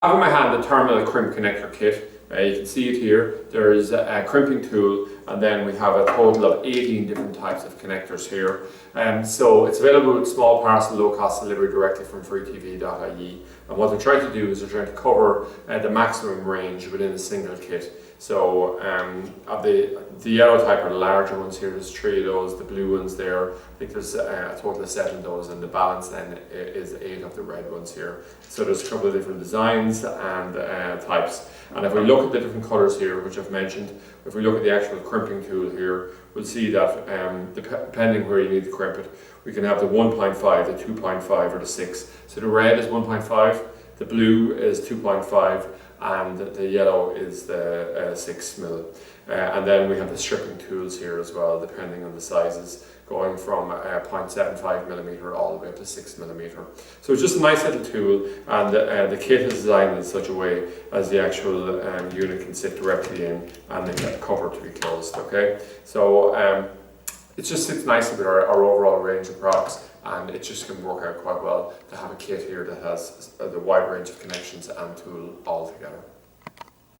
I have in my hand the thermal crimp connector kit. You can see it here. There is a crimping tool, and then we have a total of 18 different types of connectors here. So it's available with small parcel, low cost delivery directly from freetv.ie. And what they're trying to do is they're trying to cover the maximum range within a single kit. So of the yellow type are the larger ones here. There's 3 of those. The blue ones there, I think there's a total of 7 of those, and the balance then is 8 of the red ones here. So there's a couple of different designs and types. And if we look at the different colours here, which I've mentioned, if we look at the actual crimping tool here, we'll see that depending where you need to crimp it, we can have the 1.5, the 2.5 or the 6. So the red is 1.5, the blue is 2.5, and the yellow is the 6 mil. And then we have the stripping tools here as well, depending on the sizes, going from 0.75 millimeter all the way up to 6 millimeter. So it's just a nice little tool, and the kit is designed in such a way as the actual unit can sit directly in and then get the cover to be closed. Okay, so it just sits nicely with our overall range of products, and it just can work out quite well to have a kit here that has the wide range of connections and tool all together.